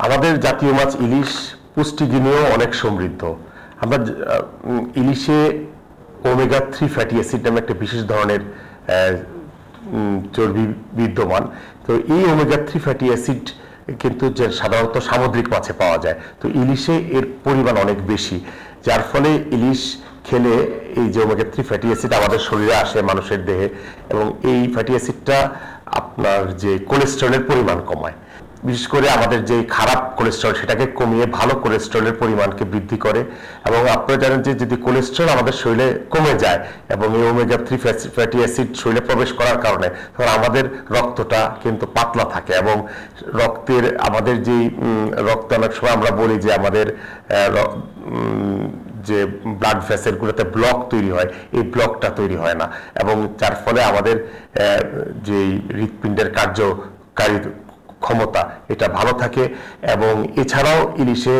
আমাদের জাতীয় মাছ ইলিশ পুষ্টিগুণেও অনেক সমৃদ্ধ। আমরা ইলিশে ওমেগা 3 ফ্যাটি অ্যাসিড নামে একটা বিশেষ ধরনের চর্বি বিদ্যমান। তো এই ওমেগা 3 ফ্যাটি অ্যাসিড কিন্তু যে সাধারণত সামুদ্রিক মাছে পাওয়া যায়, তো ইলিশে এর পরিমাণ অনেক বেশি, যার ফলে ইলিশ খেলে এই যে ওমেগা 3 ফ্যাটি অ্যাসিড আমাদের শরীরে আসে মানুষের দেহে, এবং এই ফ্যাটি অ্যাসিডটা আপনার যে কোলেস্টেরলের পরিমাণ কমায়, বিশেষ করে আমাদের যে খারাপ কোলেস্টেরল সেটাকে কমিয়ে ভালো কোলেস্টেরলের পরিমাণকে বৃদ্ধি করে। এবং আপনারা জানেন যে যদি কোলেস্টেরল আমাদের শরীরে কমে যায় এবং এই ওমেগা 3 ফ্যাটি অ্যাসিড শরীরে প্রবেশ করার কারণে তখন আমাদের রক্তটা কিন্তু পাতলা থাকে, এবং রক্তের আমাদের যে রক্ত অনেক সময় আমরা বলি যে আমাদের যে ব্লাড ভেসেলগুলোতে ব্লক তৈরি হয়, এই ব্লকটা তৈরি হয় না, এবং যার ফলে আমাদের যে হৃৎপিণ্ডের কার্যকারী ক্ষমতা এটা ভালো থাকে। এবং এছাড়াও ইলিশে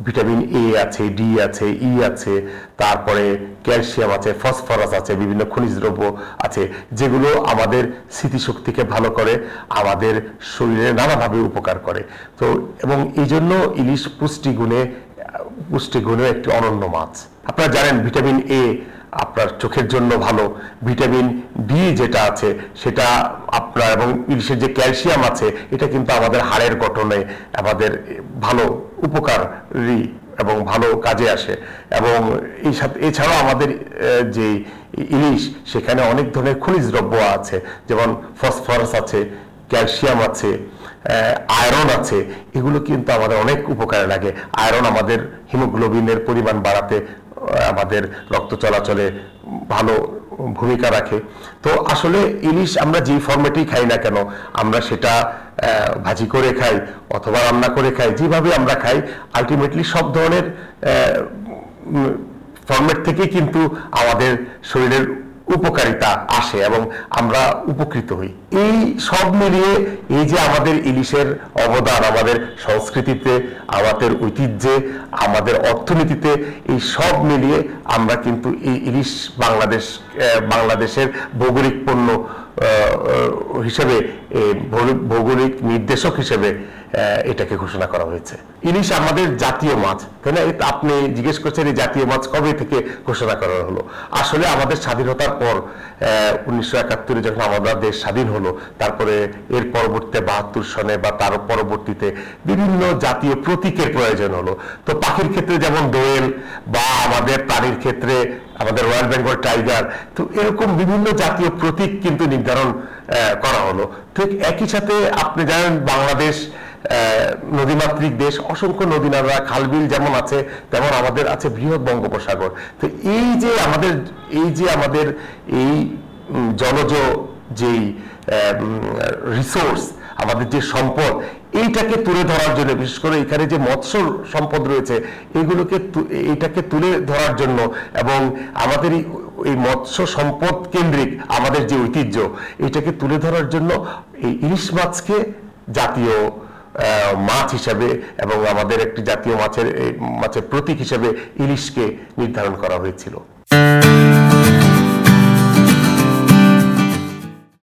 ভিটামিন এ আছে, ডি আছে, ই আছে, তারপরে ক্যালসিয়াম আছে, ফসফরাস আছে, বিভিন্ন খনিজ দ্রব্য আছে, যেগুলো আমাদের স্মৃতিশক্তিকে ভালো করে, আমাদের শরীরে নানাভাবে উপকার করে। তো এবং এই জন্য ইলিশ পুষ্টিগুণে একটি অনন্য মাছ। আপনারা জানেন ভিটামিন এ আপনার চোখের জন্য ভালো, ভিটামিন ডি যেটা আছে সেটা আপনার, এবং ইলিশের যে ক্যালসিয়াম আছে এটা কিন্তু আমাদের হাড়ের গঠনে আমাদের ভালো উপকারী এবং ভালো কাজে আসে। এবং এই সাথে এছাড়াও আমাদের যে ইলিশ সেখানে অনেক ধরনের খনিজ দ্রব্য আছে, যেমন ফসফরাস আছে, ক্যালসিয়াম আছে, আয়রন আছে, এগুলো কিন্তু আমাদের অনেক উপকারে লাগে। আয়রন আমাদের হিমোগ্লোবিনের পরিমাণ বাড়াতে, আমাদের রক্ত চলাচলে ভালো ভূমিকা রাখে। তো আসলে ইলিশ আমরা যে ফরম্যাটেই খাই না কেন, আমরা সেটা ভাজি করে খাই অথবা রান্না করে খাই, যেভাবে আমরা খাই, আলটিমেটলি সব ধরনের ফরম্যাট থেকেই কিন্তু আমাদের শরীরের উপকারিতা আসে এবং আমরা উপকৃত হই। এই সব মিলিয়ে এই যে আমাদের ইলিশের অবদান আমাদের সংস্কৃতিতে, আমাদের ঐতিহ্যে, আমাদের অর্থনীতিতে, এই সব মিলিয়ে আমরা কিন্তু এই ইলিশ বাংলাদেশের ভৌগোলিক পণ্য হিসেবে, ভৌগোলিক নির্দেশক হিসেবে এটাকে ঘোষণা করা হয়েছে। ইলিশ আমাদের জাতীয় মাছ, তাই না? আপনি জিজ্ঞেস করছেন এই জাতীয় মাছ কবে থেকে ঘোষণা করা হলো। আসলে আমাদের স্বাধীনতার পর 1971 যখন আমাদের দেশ স্বাধীন হলো, তারপরে এর পরবর্তীতে 72 সনে বা তার পরবর্তীতে বিভিন্ন জাতীয় প্রতীকের প্রয়োজন হলো। তো পাখির ক্ষেত্রে যেমন দোয়েল, বা আমাদের প্রাণীর ক্ষেত্রে আমাদের রয়্যাল বেঙ্গল টাইগার, তো এরকম বিভিন্ন জাতীয় প্রতীক কিন্তু নির্ধারণ করা হলো। ঠিক একই সাথে আপনি জানেন বাংলাদেশ নদীমাতৃক দেশ, অসংখ্য নদী নালা খালবিল যেমন আছে, তেমন আমাদের আছে বৃহৎ বঙ্গোপসাগর। তো এই যে আমাদের এই জলজ যেই রিসোর্স, আমাদের যে সম্পদ, এইটাকে তুলে ধরার জন্য, বিশেষ করে এখানে যে মৎস্য সম্পদ রয়েছে এইটাকে তুলে ধরার জন্য, এবং আমাদের এই মৎস্য সম্পদ কেন্দ্রিক আমাদের যে ঐতিহ্য, এটাকে তুলে ধরার জন্য এই ইলিশ মাছকে জাতীয় মাছ হিসাবে এবং আমাদের একটি জাতীয় মাছের প্রতীক হিসাবে ইলিশকে নির্ধারণ করা হয়েছিল।